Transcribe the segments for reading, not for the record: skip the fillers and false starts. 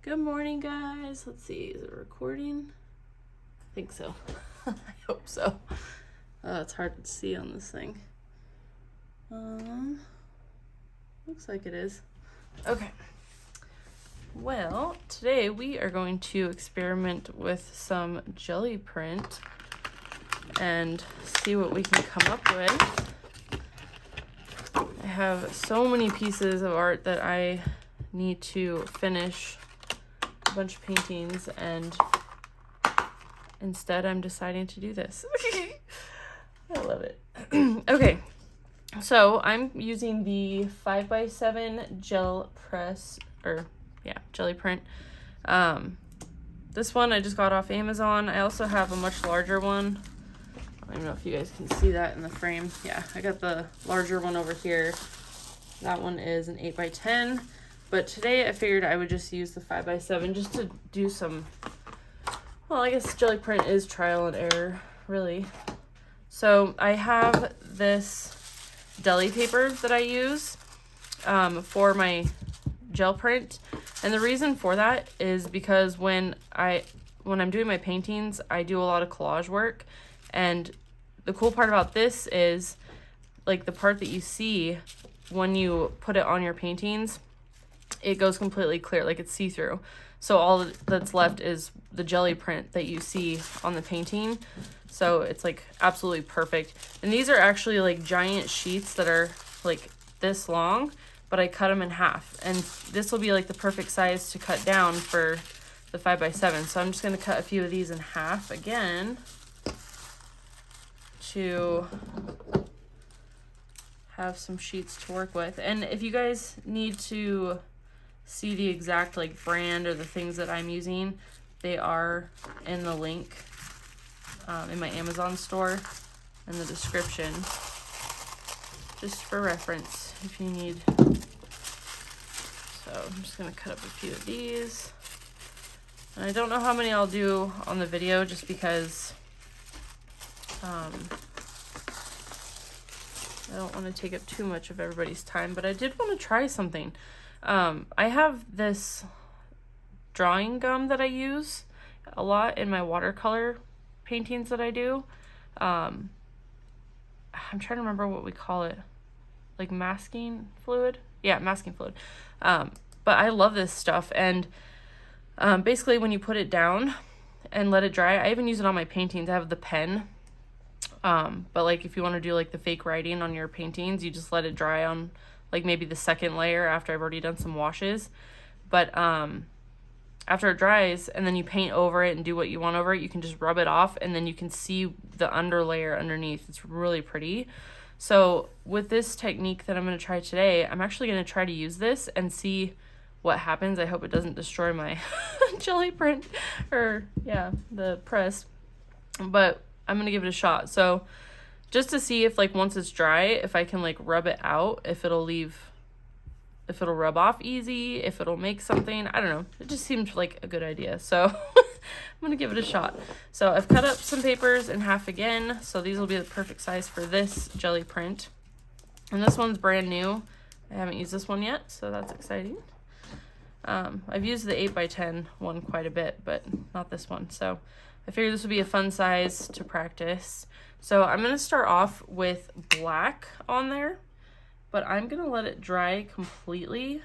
Good morning, guys. Let's see, is it recording? I think so. I hope so. It's hard to see on this thing. Looks like it is. Okay. Well, today we are going to experiment with some jelly print and see what we can come up with. I have so many pieces of art that I need to finish a bunch of paintings, and instead I'm deciding to do this. I love it. Okay, so I'm using the 5x7 gel press, jelly print. This one I just got off Amazon. I also have a much larger one. I don't even know if you guys can see that in the frame. Yeah, I got the larger one over here. That one is an 8x10. But today I figured I would just use the 5x7 just to do some, well, I guess jelly print is trial and error, really. So I have this deli paper that I use for my gel print. And the reason for that is because when I'm doing my paintings, I do a lot of collage work. And the cool part about this is, like, the part that you see when you put it on your paintings, it goes completely clear, like it's see-through. So all that's left is the jelly print that you see on the painting. So it's like absolutely perfect. And these are actually like giant sheets that are like this long, but I cut them in half. And this will be like the perfect size to cut down for the 5x7. So I'm just gonna cut a few of these in half again to have some sheets to work with. And if you guys need to see the exact like brand or the things that I'm using, they are in the link in my Amazon store in the description, just for reference if you need. So I'm just gonna cut up a few of these, and I don't know how many I'll do on the video just because I don't want to take up too much of everybody's time, but I did want to try something. I have this drawing gum that I use a lot in my watercolor paintings that I do. I'm trying to remember what we call it. Like masking fluid? Yeah, masking fluid. But I love this stuff. And basically when you put it down and let it dry, I even use it on my paintings. I have the pen. But like if you want to do like the fake writing on your paintings, you just let it dry on like maybe the second layer after I've already done some washes. But after it dries and then you paint over it and do what you want over it, you can just rub it off and then you can see the under layer underneath. It's really pretty. So with this technique that I'm going to try today, I'm actually going to try to use this and see what happens. I hope it doesn't destroy my jelly print or the press, but I'm going to give it a shot. So just to see if like once it's dry, if I can like rub it out, if it'll rub off easy, if it'll make something, I don't know. It just seemed like a good idea. So I'm going to give it a shot. So I've cut up some papers in half again. So these will be the perfect size for this jelly print. And this one's brand new. I haven't used this one yet, so that's exciting. I've used the 8x10 one quite a bit, but not this one. So I figured this would be a fun size to practice. So I'm going to start off with black on there, but I'm going to let it dry completely.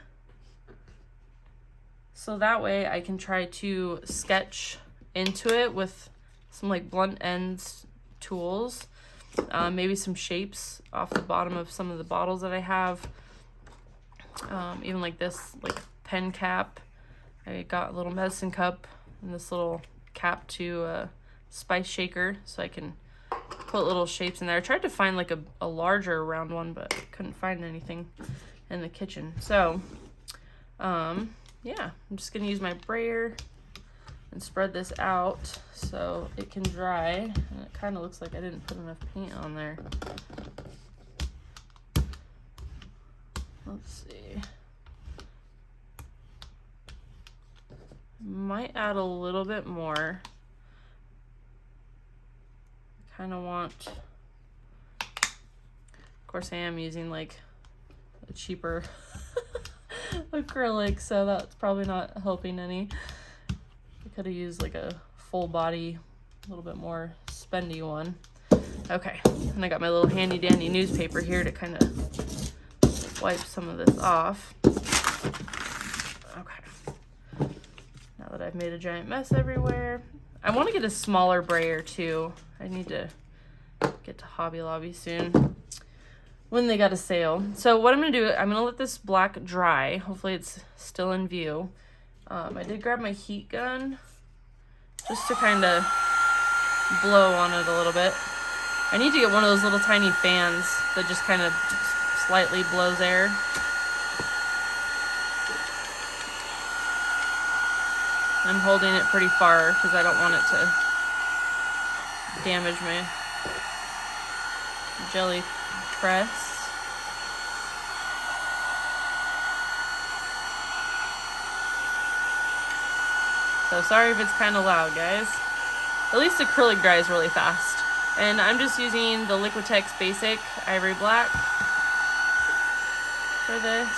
So that way I can try to sketch into it with some like blunt ends tools, maybe some shapes off the bottom of some of the bottles that I have. Even like this like pen cap. I got a little medicine cup and this little cap to a spice shaker so I can put little shapes in there. I tried to find like a larger round one, but couldn't find anything in the kitchen. So yeah, I'm just gonna use my brayer and spread this out so it can dry. And it kind of looks like I didn't put enough paint on there. Let's see. Might add a little bit more. I kind of want, of course I am using like a cheaper acrylic, so that's probably not helping any. I could have used like a full body, a little bit more spendy one. Okay, and I got my little handy dandy newspaper here to kind of wipe some of this off. Okay, now that I've made a giant mess everywhere, I want to get a smaller brayer too. I need to get to Hobby Lobby soon when they got a sale. So what I'm gonna do, I'm gonna let this black dry. Hopefully it's still in view. I did grab my heat gun just to kind of blow on it a little bit. I need to get one of those little tiny fans that just kind of slightly blows air. I'm holding it pretty far because I don't want it to damage my jelly press. So sorry if it's kind of loud, guys. At least acrylic dries really fast. And I'm just using the Liquitex Basic Ivory Black for this.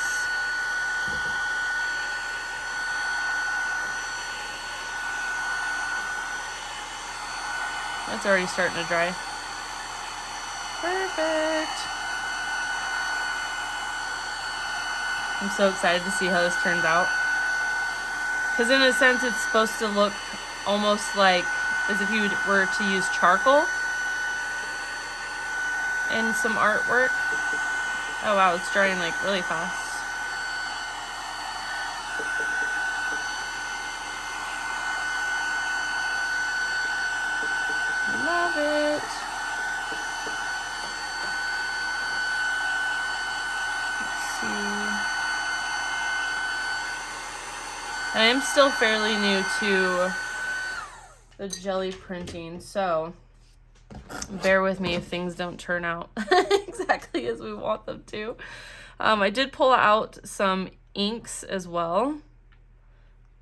That's already starting to dry. Perfect. I'm so excited to see how this turns out. Because in a sense, it's supposed to look almost like as if you were to use charcoal in some artwork. Oh wow, it's drying like really fast. Love it. Let's see. And I am still fairly new to the jelly printing, so bear with me if things don't turn out exactly as we want them to. I did pull out some inks as well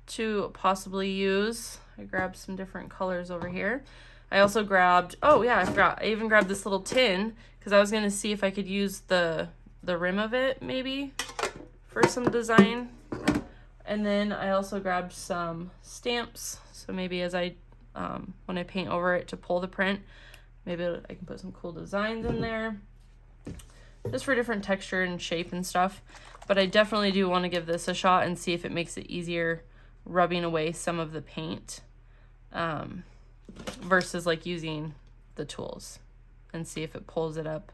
to possibly use. I grabbed some different colors over here. I also grabbed, oh yeah, I forgot. I even grabbed this little tin because I was going to see if I could use the rim of it maybe for some design. And then I also grabbed some stamps. So maybe as I, when I paint over it to pull the print, maybe I can put some cool designs in there. Just for different texture and shape and stuff. But I definitely do want to give this a shot and see if it makes it easier rubbing away some of the paint. Versus like using the tools, and see if it pulls it up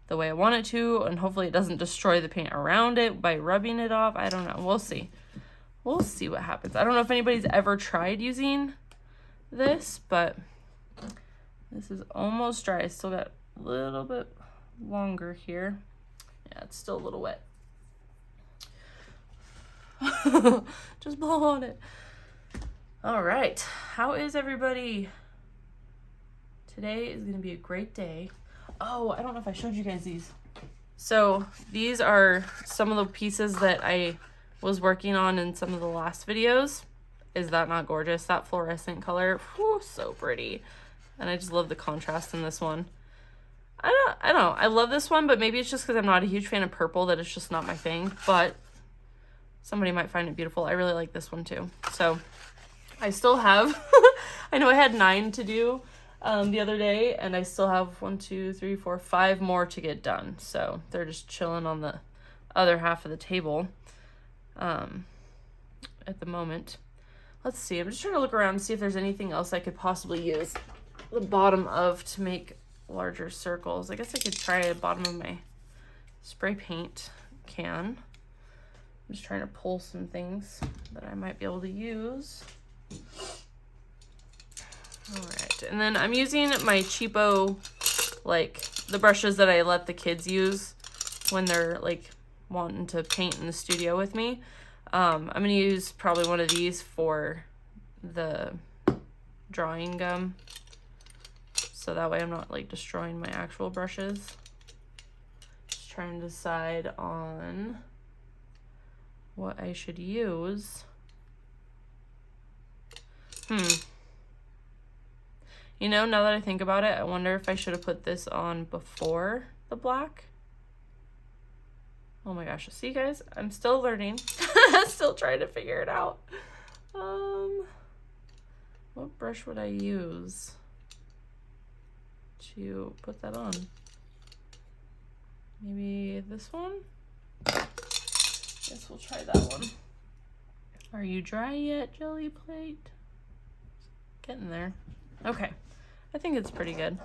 the way I want it to, and hopefully it doesn't destroy the paint around it by rubbing it off. I don't know. We'll see. We'll see what happens. I don't know if anybody's ever tried using this, but this is almost dry. I still got a little bit longer here. Yeah, it's still a little wet. Just blow on it. All right, how is everybody? Today is gonna be a great day. Oh, I don't know if I showed you guys these. So these are some of the pieces that I was working on in some of the last videos. Is that not gorgeous? That fluorescent color, whew, so pretty. And I just love the contrast in this one. I don't know, I love this one, but maybe it's just because I'm not a huge fan of purple that it's just not my thing, but somebody might find it beautiful. I really like this one too. So I still have, I know I had 9 to do the other day, and I still have 1, 2, 3, 4, 5 more to get done. So they're just chilling on the other half of the table at the moment. Let's see, I'm just trying to look around and see if there's anything else I could possibly use the bottom of to make larger circles. I guess I could try the bottom of my spray paint can. I'm just trying to pull some things that I might be able to use. All right, and then I'm using my cheapo, like the brushes that I let the kids use when they're like wanting to paint in the studio with me. I'm gonna use probably one of these for the drawing gum, so that way I'm not like destroying my actual brushes. Just trying to decide on what I should use. You know, now that I think about it, I wonder if I should have put this on before the black. Oh my gosh, see guys, I'm still learning. Still trying to figure it out. What brush would I use to put that on? Maybe this one? Guess we'll try that one. Are you dry yet, jelly plate? Getting there. Okay, I think it's pretty good.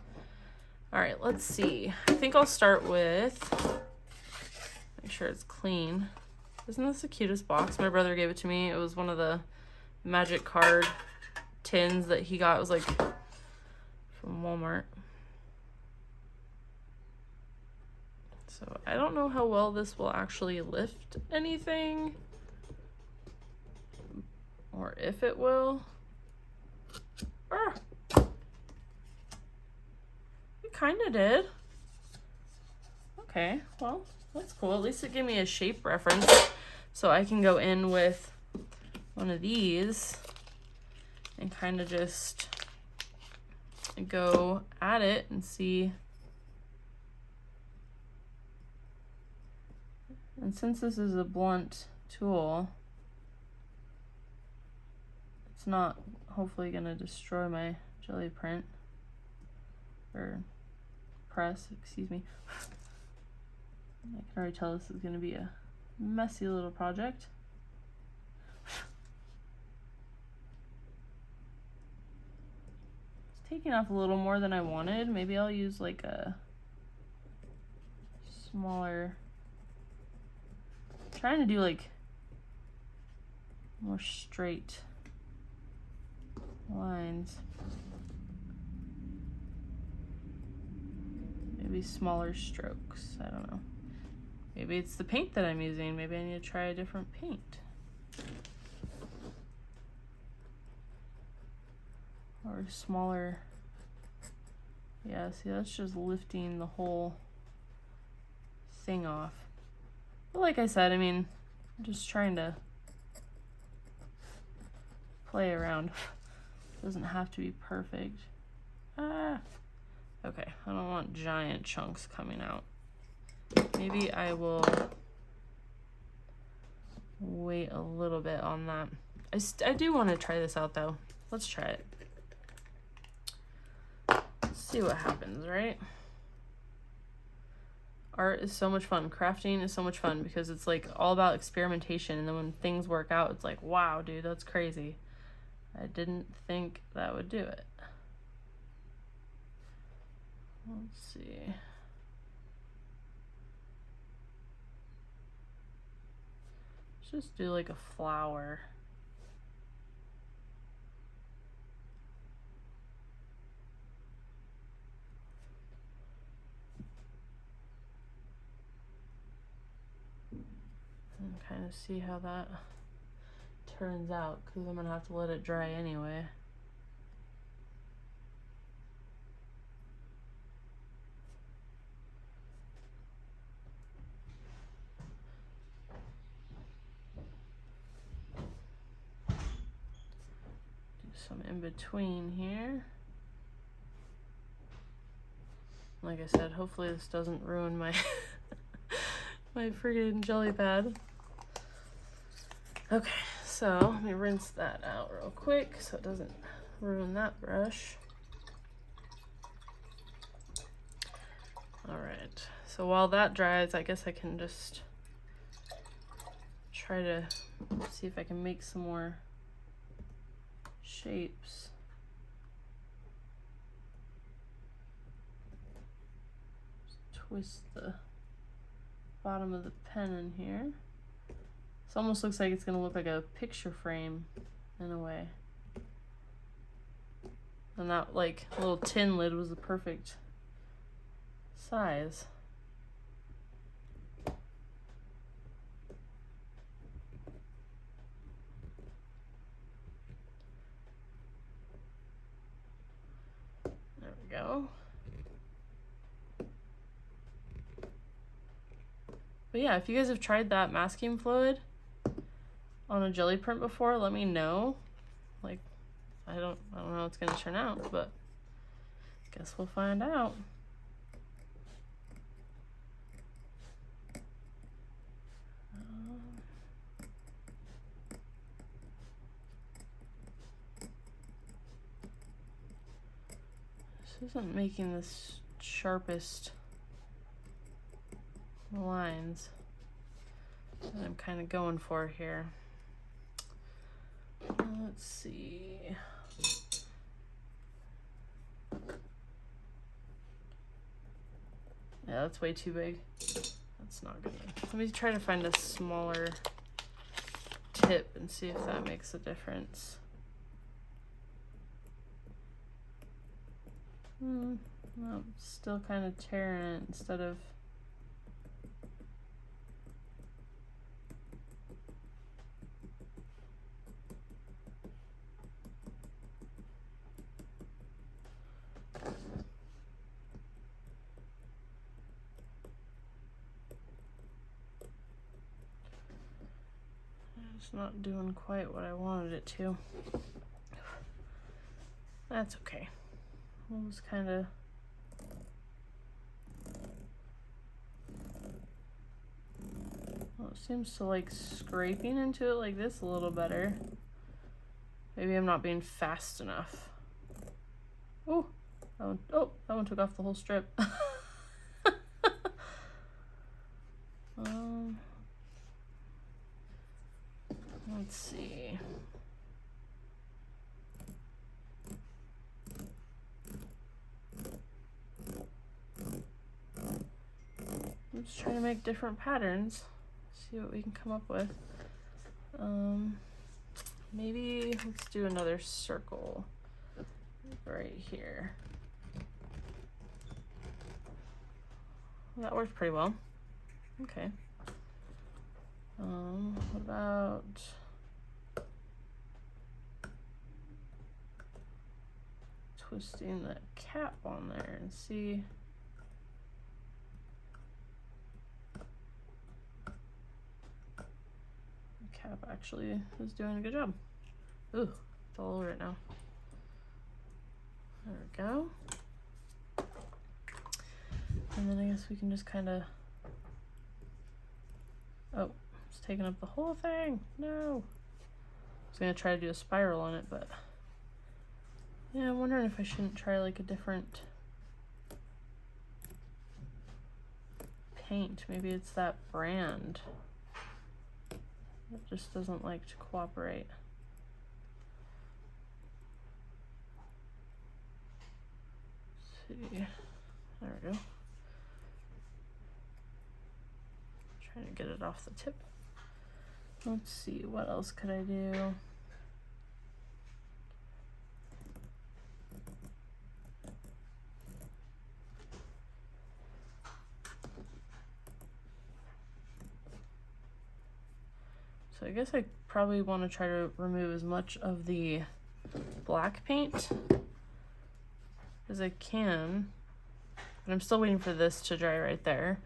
All right, let's see. I think I'll start with, make sure it's clean. Isn't this the cutest box? My brother gave it to me. It was one of the magic card tins that he got. It was like from Walmart. So I don't know how well this will actually lift anything, or if it will. It kind of did. Okay, well, that's cool. At least it gave me a shape reference, so I can go in with one of these and kind of just go at it and see. And since this is a blunt tool, it's not hopefully gonna destroy my jelly print or press, excuse me. I can already tell this is gonna be a messy little project. It's taking off a little more than I wanted. Maybe I'll use like a smaller, trying to do like more straight lines. Maybe smaller strokes, I don't know. Maybe it's the paint that I'm using. Maybe I need to try a different paint. Or smaller. Yeah, see, that's just lifting the whole thing off. But like I said, I mean, I'm just trying to play around. Doesn't have to be perfect. Okay, I don't want giant chunks coming out. Maybe I will wait a little bit on that. I do want to try this out though. Let's try it. Let's see what happens, right? Art is so much fun. Crafting is so much fun because it's like all about experimentation, and then when things work out, it's like, wow, dude, that's crazy. I didn't think that would do it. Let's see. Let's just do like a flower. And kind of see how that turns out, because I'm gonna have to let it dry anyway. Some in between here. Like I said, hopefully this doesn't ruin my my friggin' jelly pad. Okay, so let me rinse that out real quick so it doesn't ruin that brush. All right, so while that dries, I guess I can just try to see if I can make some more shapes. Just twist the bottom of the pen in here. This almost looks like it's gonna look like a picture frame in a way. And that like little tin lid was the perfect size. There we go. But yeah, if you guys have tried that masking fluid on a jelly print before, let me know. Like, I don't know how it's gonna turn out, but guess we'll find out. This isn't making the sharpest lines that I'm kind of going for here. Let's see. Yeah, that's way too big. That's not good. Let me try to find a smaller tip and see if that makes a difference. No, still kind of tearing it instead of. It's not doing quite what I wanted it to. That's okay. It was kind of. Well, it seems to like scraping into it like this a little better. Maybe I'm not being fast enough. Oh, that one took off the whole strip. Let's see. I'm just trying to make different patterns. See what we can come up with. Maybe let's do another circle right here. That worked pretty well. Okay. What about twisting the cap on there and see. The cap actually is doing a good job. Ooh, it's all over it now. There we go. And then I guess we can just kind of. Oh, it's taking up the whole thing. No. I was gonna try to do a spiral on it, but yeah, I'm wondering if I shouldn't try like a different paint. Maybe it's that brand. It just doesn't like to cooperate. Let's see. There we go. Trying to get it off the tip. Let's see, what else could I do? So I guess I probably want to try to remove as much of the black paint as I can. But I'm still waiting for this to dry right there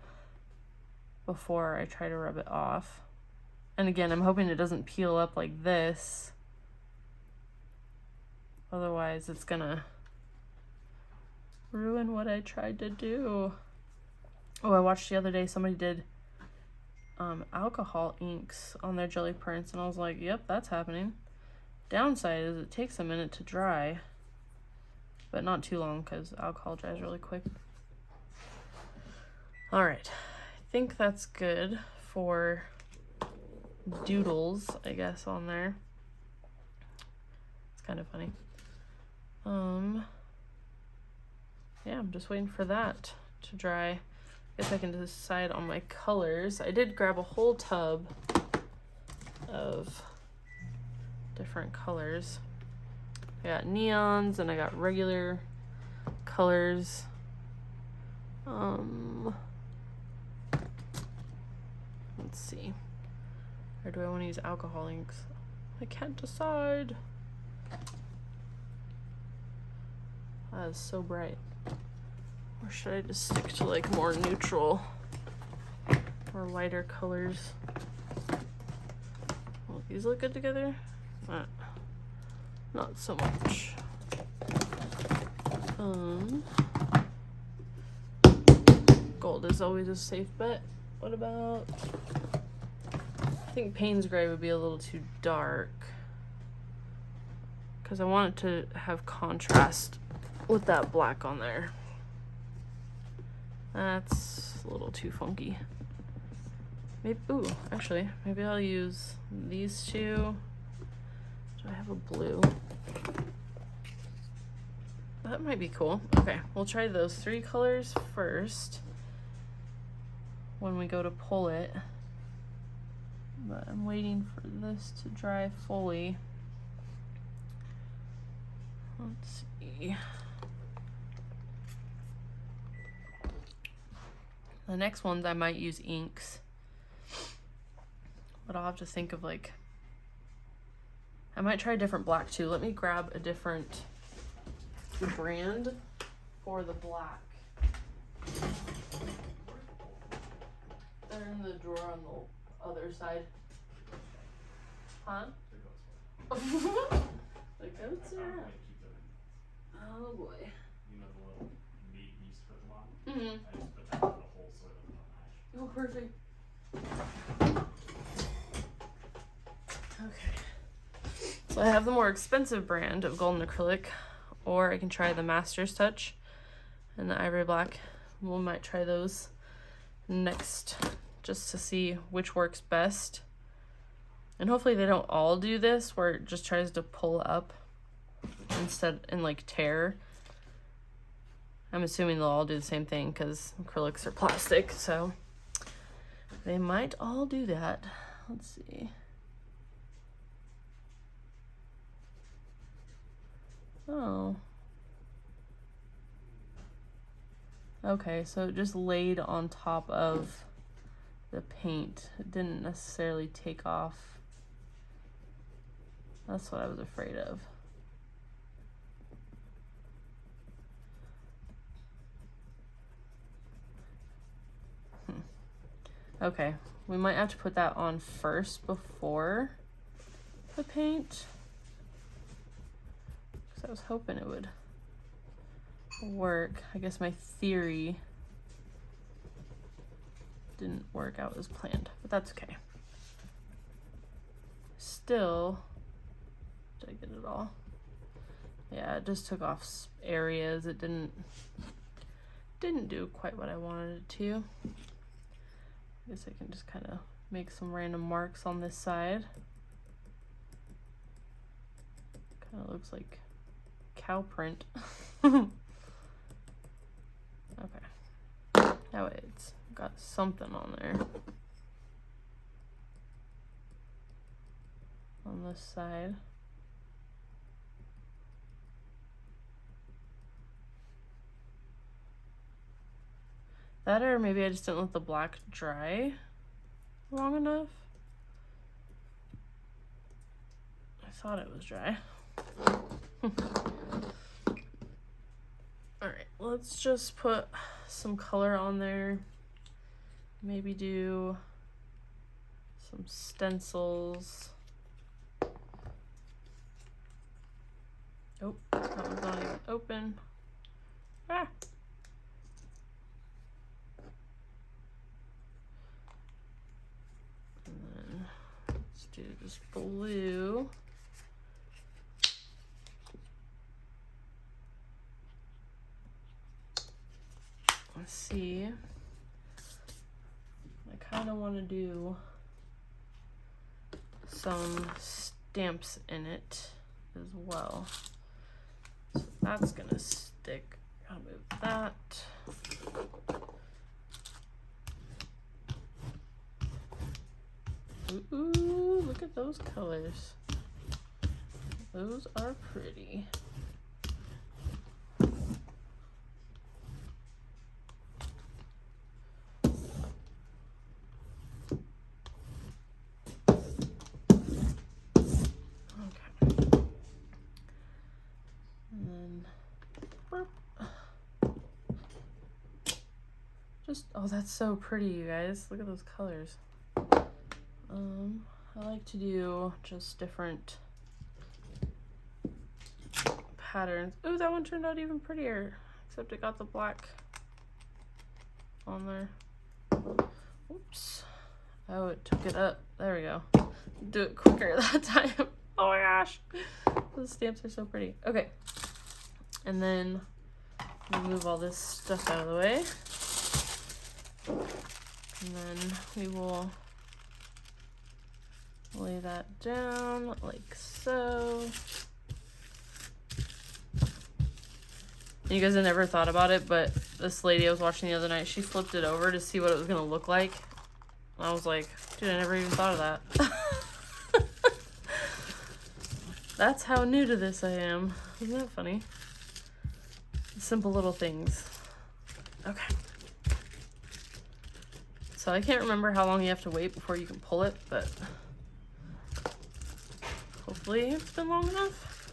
before I try to rub it off. And again, I'm hoping it doesn't peel up like this. Otherwise, it's gonna ruin what I tried to do. Oh, I watched the other day somebody did alcohol inks on their jelly prints, and I was like, yep, that's happening. Downside is it takes a minute to dry, but not too long because alcohol dries really quick. All right, I think that's good for doodles, I guess, on there. It's kind of funny. Yeah, I'm just waiting for that to dry. I guess I can decide on my colors. I did grab a whole tub of different colors. I got neons and I got regular colors. Let's see. Or do I want to use alcohol inks? I can't decide. That is so bright. Or should I just stick to like more neutral or lighter colors? Well, these look good together. Not so much. Gold is always a safe bet. What about? I think Payne's Gray would be a little too dark because I want it to have contrast with that black on there. That's a little too funky. Maybe, ooh, actually, maybe I'll use these two. Do I have a blue? That might be cool. Okay, we'll try those 3 colors first when we go to pull it. But I'm waiting for this to dry fully. Let's see. The next ones I might use inks, but I'll have to think of like, I might try a different black too. Let me grab a different brand for the black. They're in the drawer on the other side. Huh? The goats are out. Oh boy. You know the little meat you used to put them on? Mm-hmm. I just put that in the hole so it doesn't match. Oh, perfect. Okay. So I have the more expensive brand of golden acrylic, or I can try the Master's Touch and the Ivory Black. We might try those next just to see which works best. And hopefully they don't all do this where it just tries to pull up instead and like tear. I'm assuming they'll all do the same thing because acrylics are plastic, so they might all do that. Let's see. Oh. Okay, so it just laid on top of the paint. It didn't necessarily take off. That's what I was afraid of. Okay, we might have to put that on first before the paint. Because I was hoping it would work. I guess my theory didn't work out as planned, but that's okay. Still, did I get it all? Yeah, it just took off areas. It didn't do quite what I wanted it to. I guess I can just kind of make some random marks on this side. Kind of looks like cow print. Okay. That way it's got something on there. On this side. That, or maybe I just didn't let the black dry long enough. I thought it was dry. Alright, let's just put some color on there. Maybe do some stencils. Oh, that one's not even open. Ah! Let's do this blue. Let's see. I kind of want to do some stamps in it as well. So that's gonna stick. I'll move that. Ooh, look at those colors. Those are pretty. Oh, that's so pretty, you guys. Look at those colors. I like to do just different patterns. Ooh, that one turned out even prettier, except it got the black on there. Oops. Oh, it took it up. There we go. Do it quicker that time. Oh my gosh. Those stamps are so pretty. Okay. And then Remove all this stuff out of the way. And then we will lay that down like so. And you guys have never thought about it, but this lady I was watching the other night, she flipped it over to see what it was gonna look like. And I was like, dude, I never even thought of that. That's how new to this I am. Isn't that funny? Simple little things. Okay. So I can't remember how long you have to wait before you can pull it, but hopefully it's been long enough.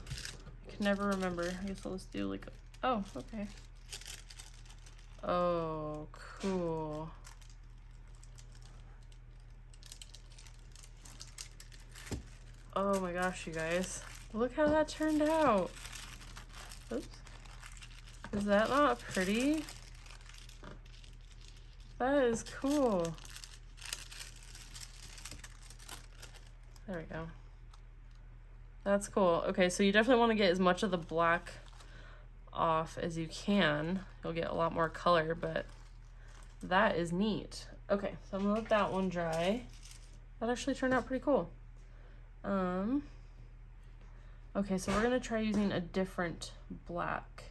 I can never remember. I guess I'll just do like, oh, okay. Oh, cool. Oh my gosh, you guys. Look how that turned out. Oops. Is that not pretty? That is cool. There we go. That's cool. Okay, so you definitely want to get as much of the black off as you can. You'll get a lot more color, but that is neat. Okay, so I'm gonna let that one dry. That actually turned out pretty cool. Okay, so we're gonna try using a different black.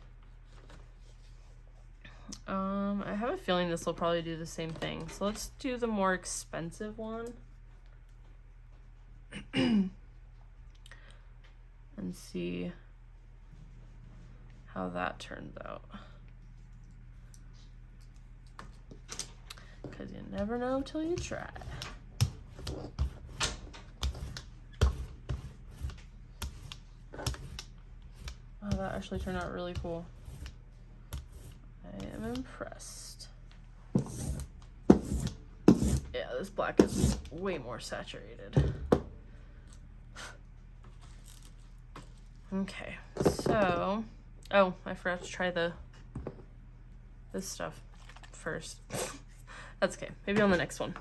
I have a feeling this will probably do the same thing. So let's do the more expensive one. And see how that turns out. Because you never know till you try. Oh, that actually turned out really cool. I am impressed. Yeah, this black is way more saturated. Okay, so, oh, I forgot to try this stuff first. That's okay, maybe on the next one.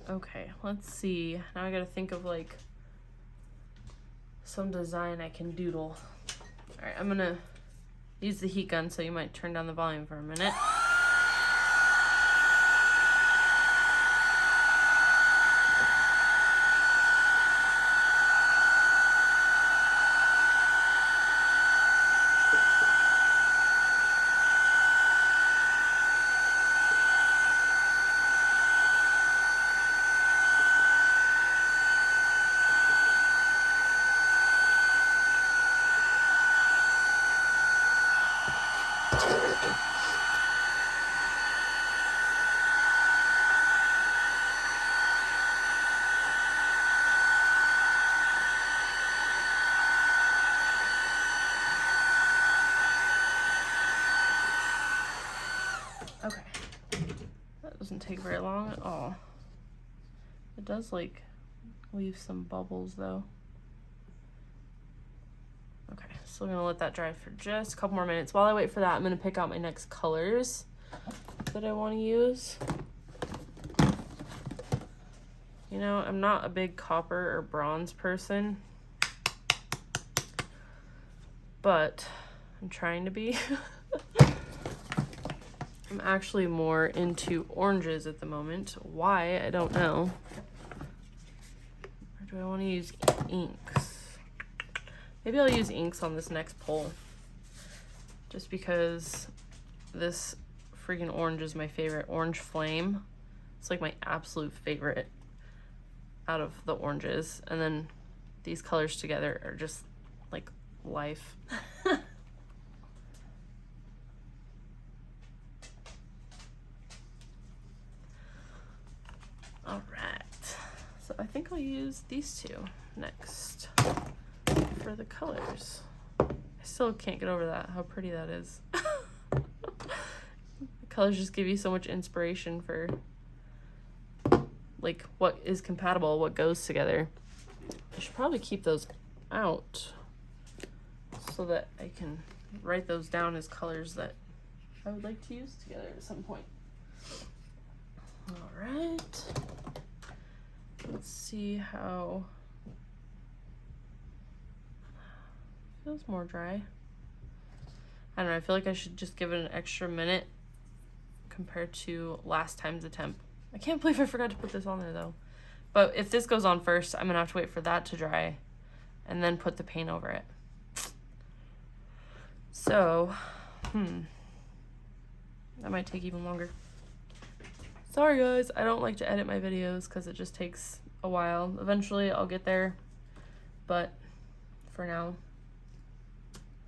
Okay, let's see. Now I gotta think of like some design I can doodle. All right, I'm gonna use the heat gun, so you might turn down the volume for a minute. Okay, that doesn't take very long at all. It does like leave some bubbles though. Okay, still gonna let that dry for just a couple more minutes. While I wait for that, I'm gonna pick out my next colors that I want to use. You know, I'm not a big copper or bronze person, but I'm trying to be. I'm actually more into oranges at the moment. Why? I don't know. Or do I want to use inks? Maybe I'll use inks on this next pole. Just because this freaking orange is my favorite. Orange Flame. It's like my absolute favorite out of the oranges. And then these colors together are just like life. All right, so I think I'll use these two next for the colors. I still can't get over that, how pretty that is. The colors just give you so much inspiration for like what is compatible, what goes together. I should probably keep those out so that I can write those down as colors that I would like to use together at some point. All right, let's see how feels more dry. I don't know, I feel like I should just give it an extra minute compared to last time's attempt. I can't believe I forgot to put this on there though. But if this goes on first, I'm gonna have to wait for that to dry and then put the paint over it. So, that might take even longer. Sorry guys, I don't like to edit my videos because it just takes a while. Eventually I'll get there, but for now,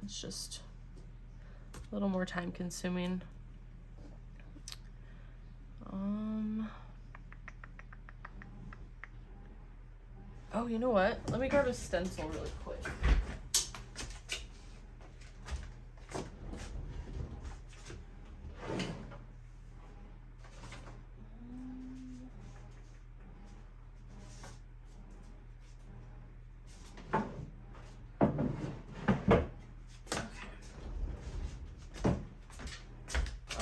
it's just a little more time consuming. Oh, you know what? Let me grab a stencil really quick.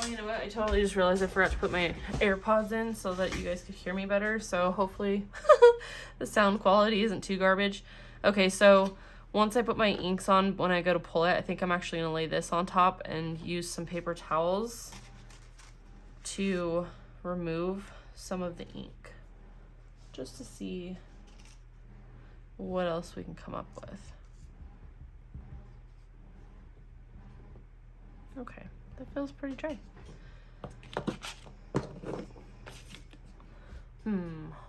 You know what? I totally just realized I forgot to put my AirPods in so that you guys could hear me better. So hopefully the sound quality isn't too garbage. Okay, so once I put my inks on, when I go to pull it, I think I'm actually going to lay this on top and use some paper towels to remove some of the ink. Just to see what else we can come up with. Okay, that feels pretty dry.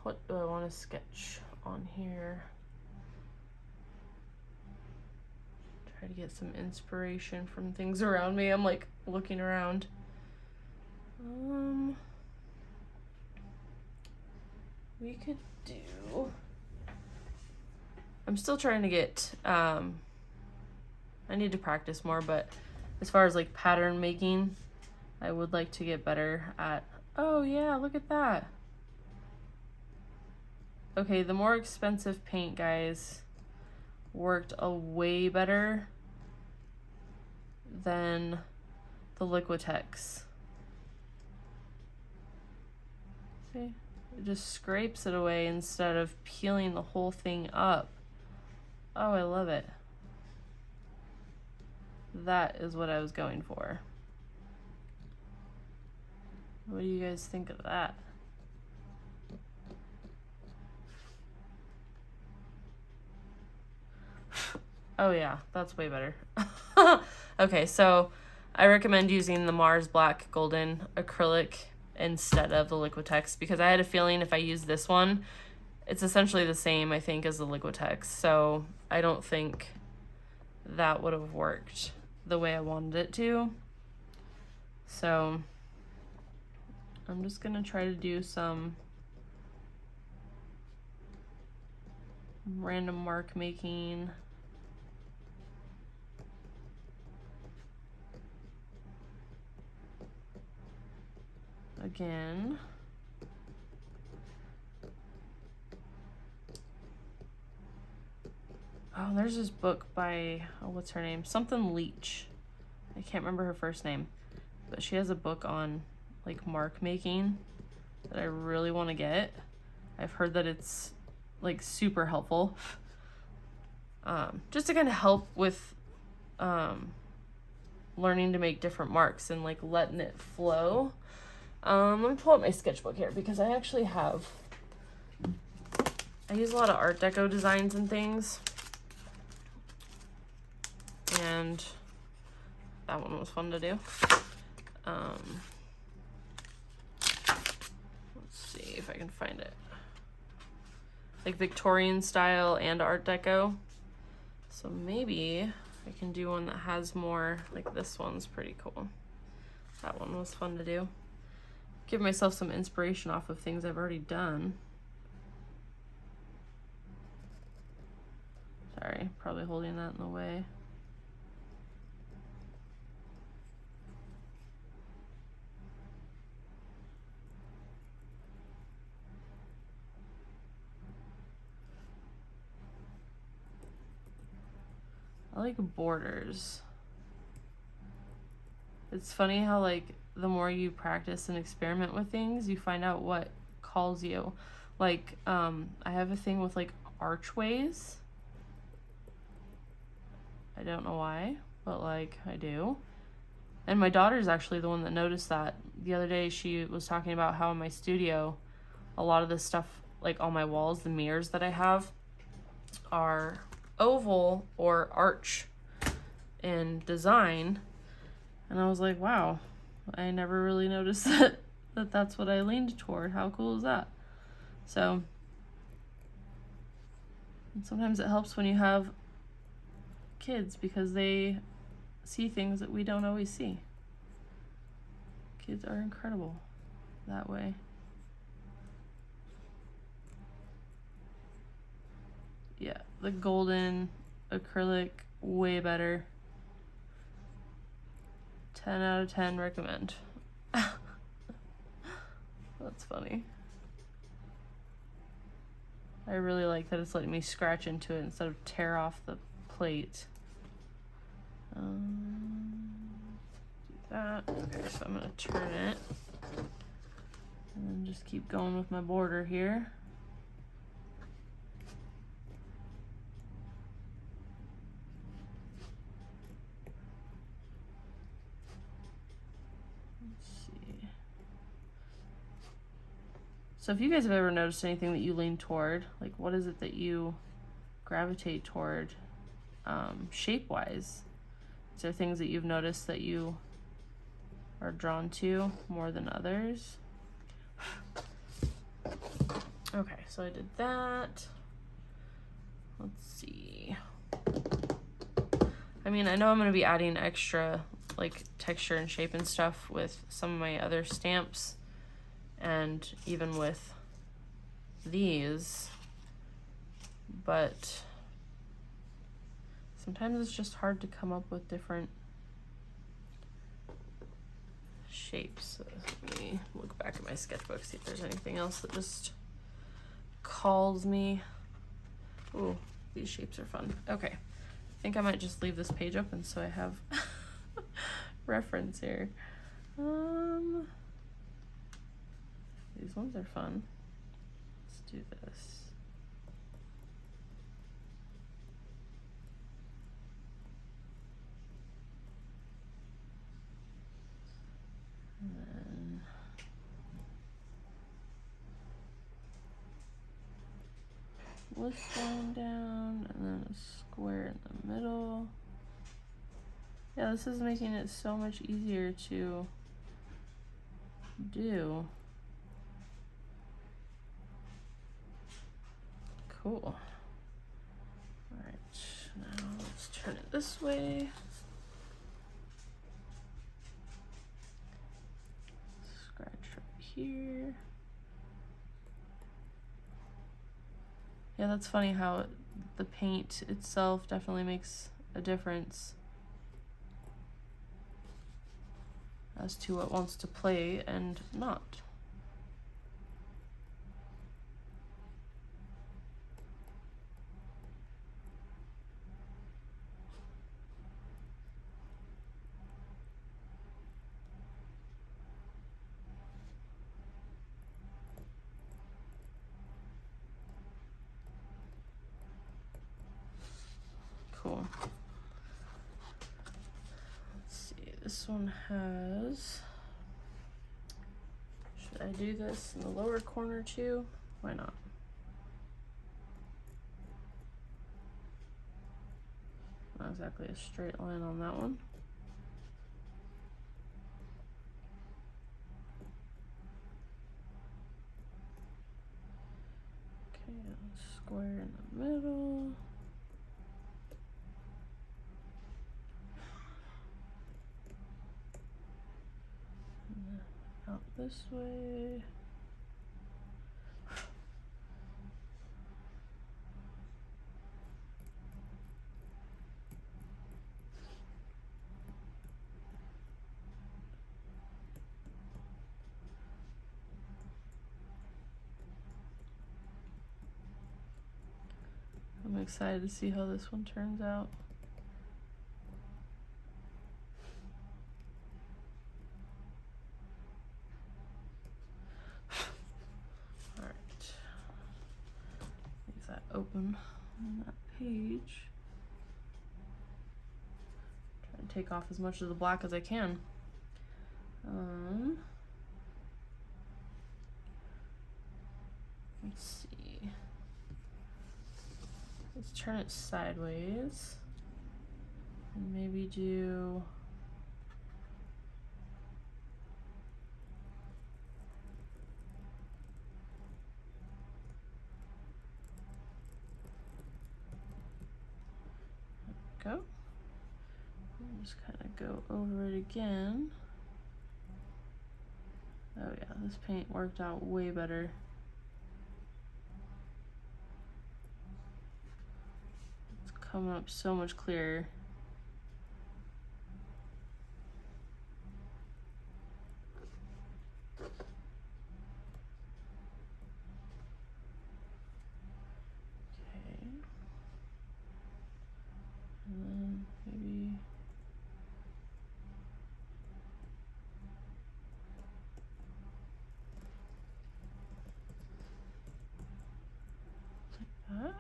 What do I want to sketch on here? Try to get some inspiration from things around me. I'm like looking around. We could do, I'm still trying to get, I need to practice more, but as far as like pattern making, I would like to get better at, oh yeah, look at that. Okay, the more expensive paint, guys, worked a way better than the Liquitex. See? It just scrapes it away instead of peeling the whole thing up. Oh, I love it. That is what I was going for. What do you guys think of that? Oh yeah, that's way better. Okay, so I recommend using the Mars Black Golden acrylic instead of the Liquitex because I had a feeling if I use this one, it's essentially the same, I think, as the Liquitex. So I don't think that would have worked the way I wanted it to. So I'm just gonna try to do some random mark making. Again. Oh, there's this book by, oh, what's her name? Something Leach. I can't remember her first name, but she has a book on like mark making that I really want to get. I've heard that it's like super helpful. Just to kind of help with learning to make different marks and like letting it flow. Let me pull up my sketchbook here because I actually have, I use a lot of Art Deco designs and things. And that one was fun to do. Let's see if I can find it. Like Victorian style and Art Deco. So maybe I can do one that has more, like this one's pretty cool. That one was fun to do. Give myself some inspiration off of things I've already done. Sorry, probably holding that in the way. I like borders. It's funny how like the more you practice and experiment with things, you find out what calls you. Like I have a thing with like archways. I don't know why, but like I do. And my daughter's actually the one that noticed that. The other day she was talking about how in my studio, a lot of this stuff, like all my walls, the mirrors that I have, are oval or arch in design. And I was like, wow, I never really noticed that that's what I leaned toward. How cool is that? So sometimes it helps when you have kids because they see things that we don't always see. Kids are incredible that way. Yeah, the golden acrylic, way better. 10 out of 10 recommend. That's funny. I really like that it's letting me scratch into it instead of tear off the plate. Do that. Okay, so I'm gonna turn it and then just keep going with my border here. So if you guys have ever noticed anything that you lean toward, like what is it that you gravitate toward shape-wise? Is there things that you've noticed that you are drawn to more than others? Okay, so I did that. Let's see. I mean, I know I'm going to be adding extra like texture and shape and stuff with some of my other stamps. And even with these, but sometimes it's just hard to come up with different shapes. So let me look back at my sketchbook, see if there's anything else that just calls me. Ooh, these shapes are fun. Okay, I think I might just leave this page open so I have reference here. These ones are fun. Let's do this. And then this line down, and then a square in the middle. Yeah, this is making it so much easier to do. Cool. All right, now let's turn it this way. Scratch right here. Yeah, that's funny how the paint itself definitely makes a difference as to what wants to play and not. Cool. Let's see, this one has, should I do this in the lower corner too? Why not? Not exactly a straight line on that one. Okay, square in the middle. Out this way. I'm excited to see how this one turns out. Open on that page. Try to take off as much of the black as I can. Let's see. Let's turn it sideways and maybe do go. Just kind of go over it again. Oh yeah, this paint worked out way better. It's coming up so much clearer. Okay. And then maybe like that.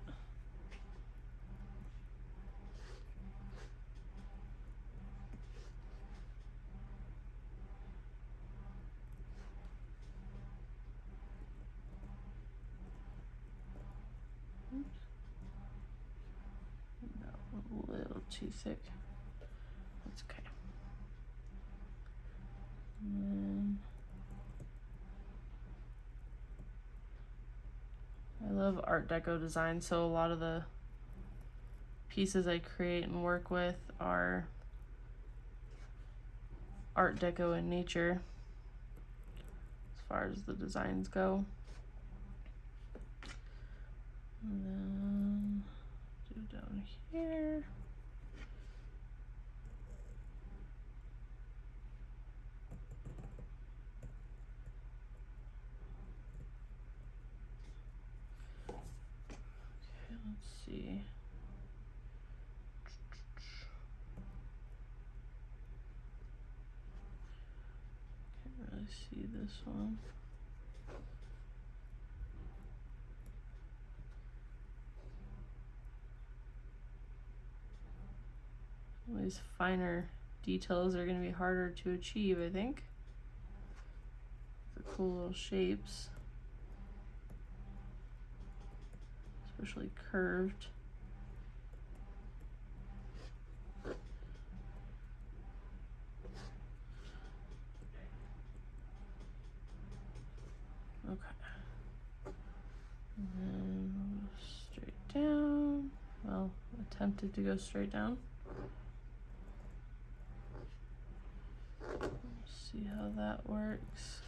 A little too thick. That's okay. And I love Art Deco design, so a lot of the pieces I create and work with are Art Deco in nature as far as the designs go. And then do down here. Okay, let's see. Can't really see this one. All these finer details are going to be harder to achieve, I think. The cool little shapes, especially curved. Okay. And then we'll go straight down. Well, attempted to go straight down. See how that works.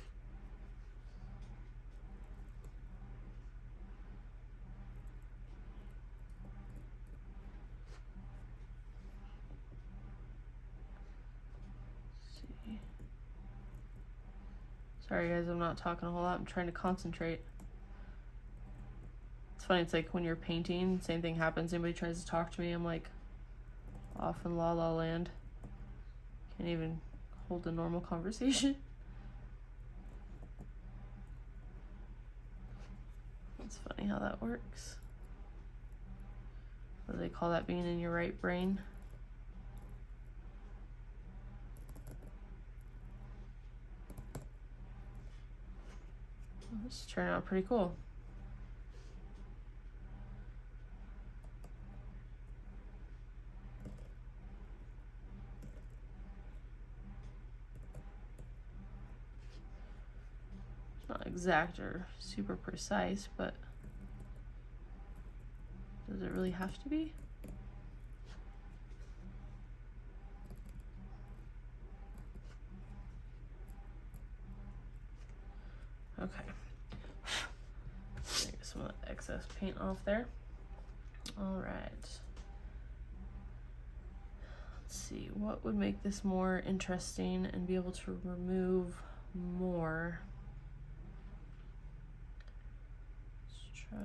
See. Sorry guys, I'm not talking a whole lot. I'm trying to concentrate. It's funny, it's like when you're painting, same thing happens. Anybody tries to talk to me, I'm like off in la la land. Can't even hold a normal conversation. It's funny how that works. What do they call that, being in your right brain? Well, this turned out pretty cool. Not exact or super precise, but does it really have to be? Okay. Get some of the excess paint off there. All right. Let's see, what would make this more interesting and be able to remove more? Let's try.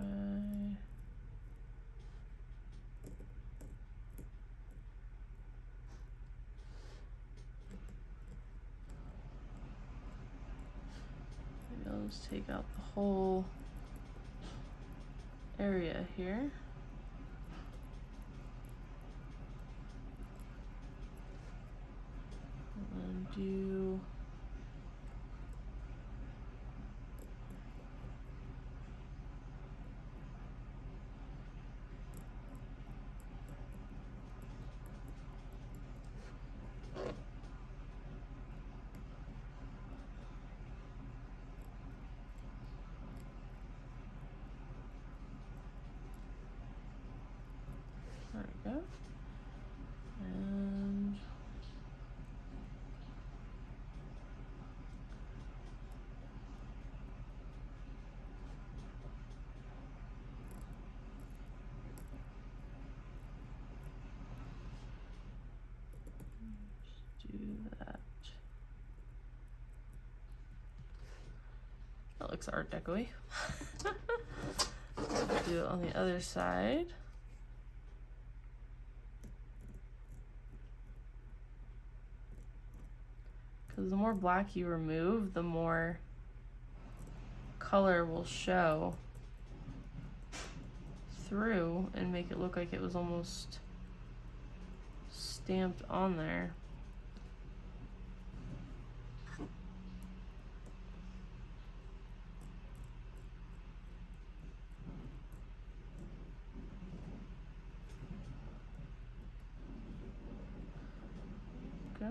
Maybe I'll just take out the whole area here. And do we go. And do that. That looks Art Deco-y. Do it on the other side. Because the more black you remove, the more color will show through and make it look like it was almost stamped on there. Go.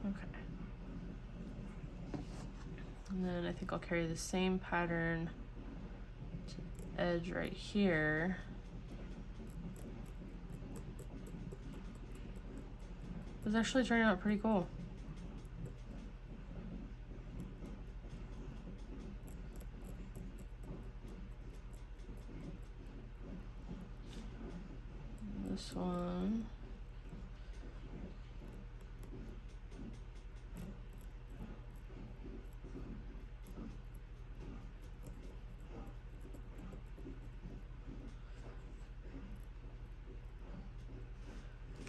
Okay. And then I think I'll carry the same pattern to the edge right here. It's actually turning out pretty cool. This one.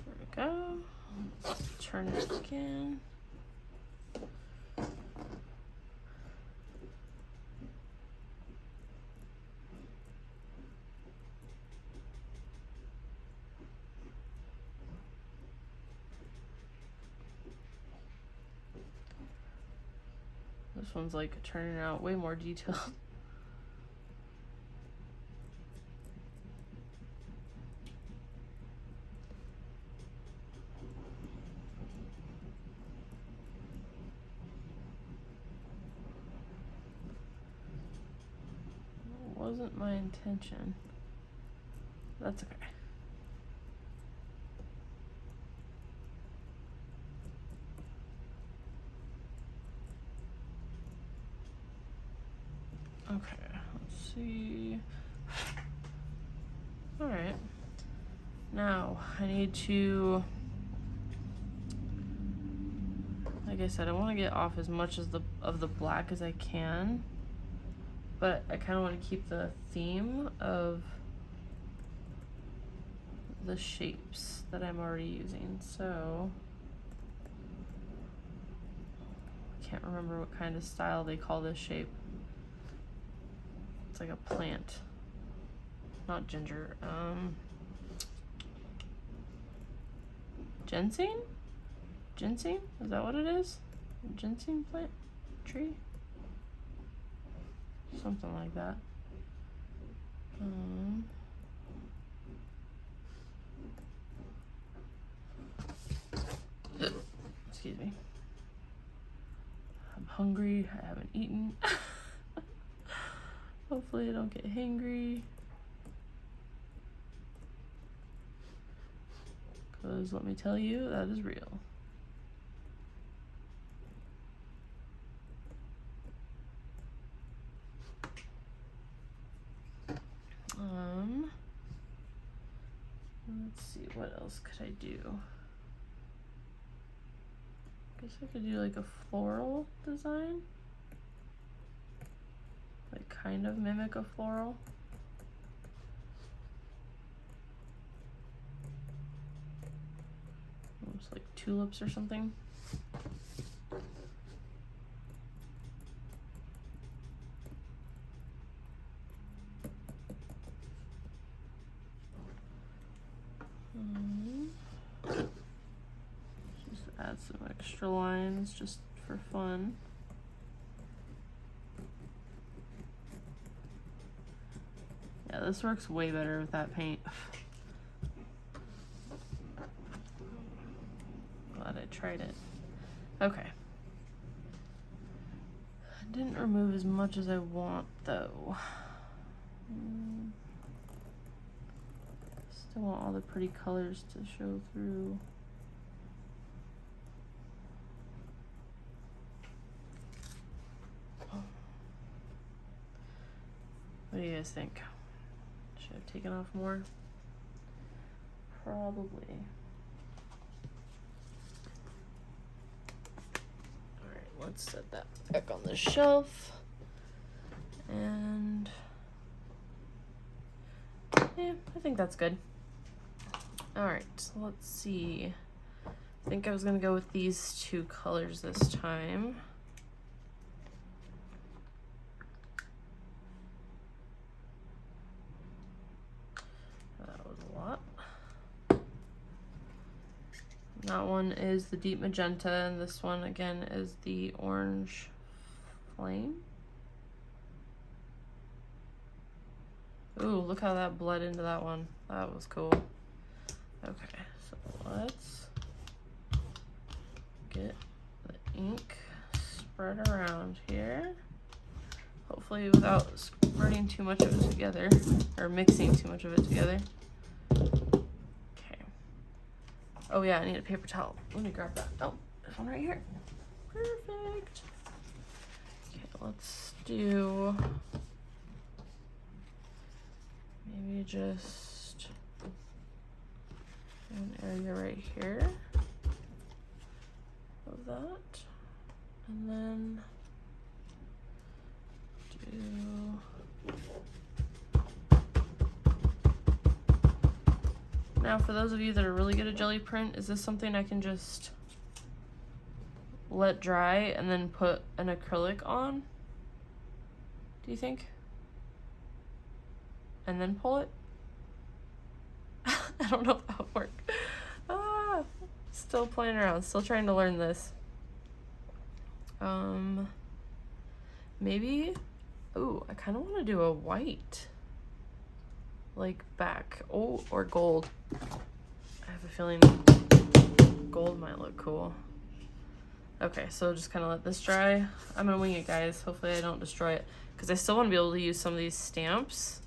There we go. Let's turn it again. This one's like turning out way more detailed. Wasn't my intention. That's okay. Okay, let's see. All right. Now I need to, like I said, I want to get off as much as of the black as I can, but I kind of want to keep the theme of the shapes that I'm already using. So I can't remember what kind of style they call this shape. It's like a plant, not ginger. Ginseng? Ginseng? Is that what it is? Ginseng plant? Tree? Something like that. Excuse me. I'm hungry. I haven't eaten. Hopefully I don't get hangry. Because let me tell you, that is real. Let's see, what else could I do? Guess I could do like a floral design. Like kind of mimic a floral. Almost like tulips or something. Just add some extra extra lines just for fun. Yeah, this works way better with that paint. Glad I tried it. Okay. I didn't remove as much as I want though. Still want all the pretty colors to show through. What do you guys think? Should I have taken off more? Probably. Alright, let's set that back on the shelf. And yeah, I think that's good. Alright, so let's see. I think I was gonna go with these two colors this time. That was a lot. That one is the deep magenta, and this one again is the orange flame. Ooh, look how that bled into that one. That was cool. Okay, so let's get the ink spread around here. Hopefully without spreading too much of it together, or mixing too much of it together. Okay. Oh yeah, I need a paper towel. Let me grab that. Oh, there's one right here. Perfect. Okay, let's do maybe just an area right here of that, and then do. Now for those of you that are really good at jelly print, is this something I can just let dry and then put an acrylic on? Do you think? And then pull it? I don't know if that would work. Still playing around, still trying to learn this. Maybe, ooh, I kind of want to do a white, like back, oh, or gold. I have a feeling gold might look cool. Okay, so just kind of let this dry. I'm gonna wing it, guys. Hopefully I don't destroy it, because I still want to be able to use some of these stamps.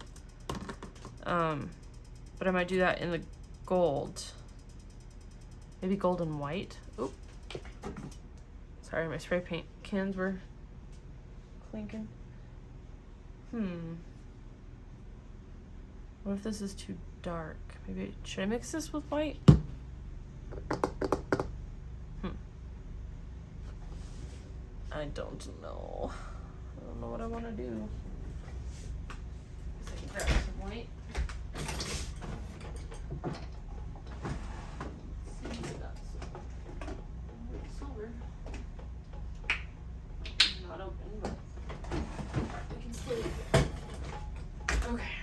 But I might do that in the gold. Maybe gold and white. Oop. Sorry, my spray paint cans were clinking. What if this is too dark? Maybe, should I mix this with white? I don't know. I don't know what I want to do. I can grab some white. Silver. Not open, but I can still use it. Okay.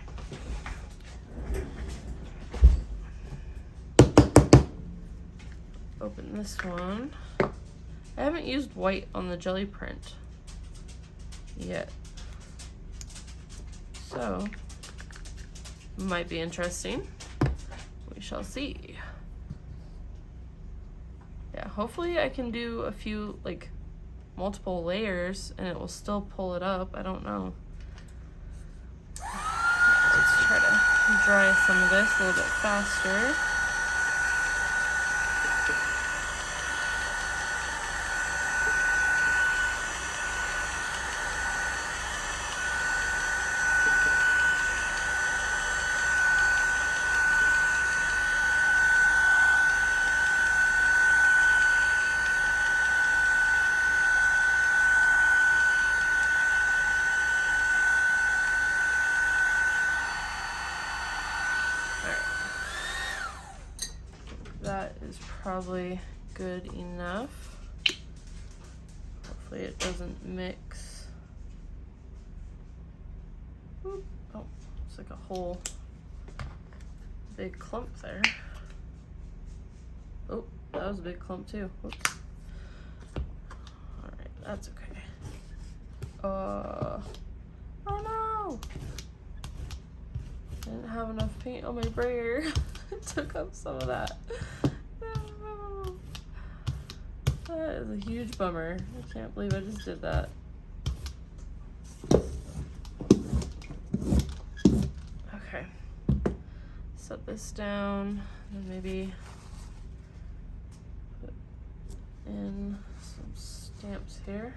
Open this one. I haven't used white on the jelly print yet, so might be interesting. We shall see. Yeah, hopefully I can do a few, like, multiple layers and it will still pull it up. I don't know. Let's try to dry some of this a little bit faster. That is probably good enough. Hopefully it doesn't mix. Oop. Oh, it's like a whole big clump there. Oh, that was a big clump too. Whoops. That's okay. Oh no! I didn't have enough paint on my brayer. It took up some of that. No. That is a huge bummer. I can't believe I just did that. Okay. Set this down and maybe put in some stamps here.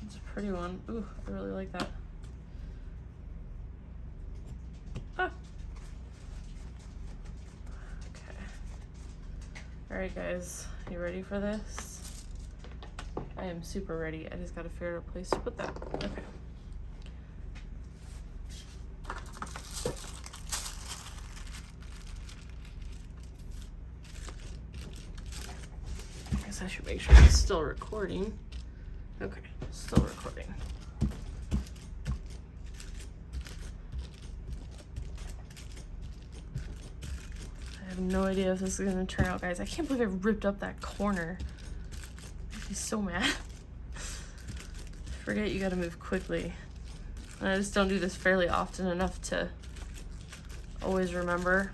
It's a pretty one. Ooh, I really like that. Ah. Okay. All right, guys, you ready for this? I am super ready. I just gotta figure out a place to put that. Okay. I guess I should make sure it's still recording. Okay, still recording. I have no idea if this is gonna turn out, guys. I can't believe I ripped up that corner. He's so mad. Forget you gotta move quickly. And I just don't do this fairly often enough to always remember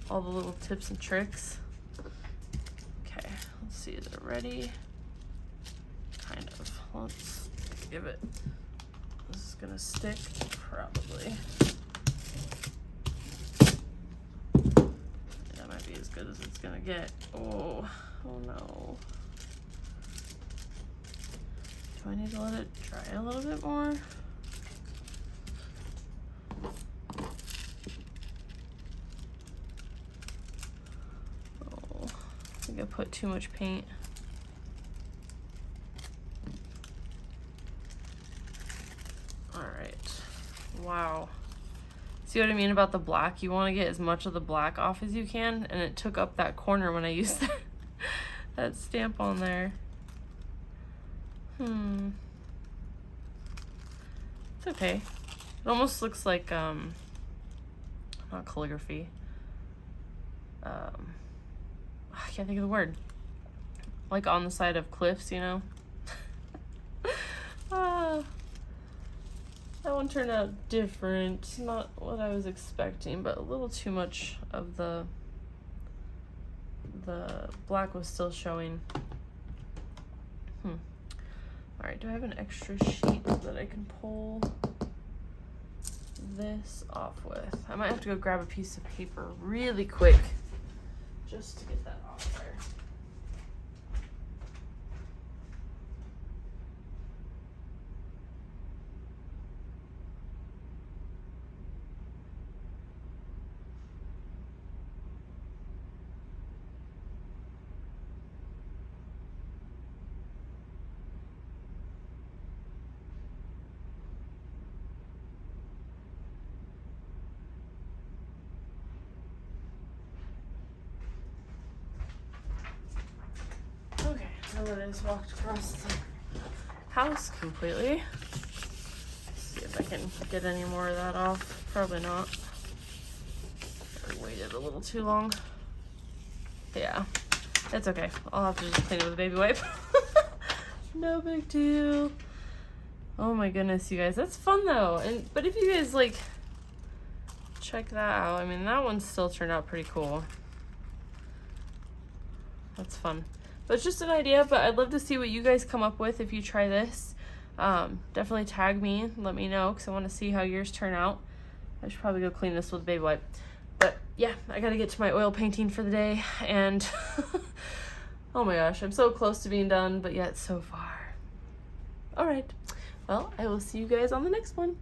all the little tips and tricks. Okay, let's see, is it ready? Kind of. Let's give it. This is gonna stick, probably. That might be as good as it's gonna get. Oh no. Do I need to let it dry a little bit more? Oh, I think I put too much paint. All right. Wow. See what I mean about the black? You want to get as much of the black off as you can, and it took up that corner when I used that stamp on there. It's okay. It almost looks like not calligraphy. I can't think of the word. Like on the side of cliffs, you know? That one turned out different. Not what I was expecting, but a little too much of the black was still showing. All right, do I have an extra sheet that I can pull this off with? I might have to go grab a piece of paper really quick just to get that off there. Now that I just walked across the house completely. Let's see if I can get any more of that off. Probably not. I waited a little too long. Yeah, it's okay. I'll have to just clean it with a baby wipe. No big deal. Oh my goodness, you guys, that's fun though. But if you guys like check that out, I mean that one still turned out pretty cool. That's fun. But it's just an idea, but I'd love to see what you guys come up with if you try this. Definitely tag me and let me know because I want to see how yours turn out. I should probably go clean this with a baby wipe. But yeah, I gotta get to my oil painting for the day, and oh my gosh, I'm so close to being done, but yet so far. All right, well, I will see you guys on the next one.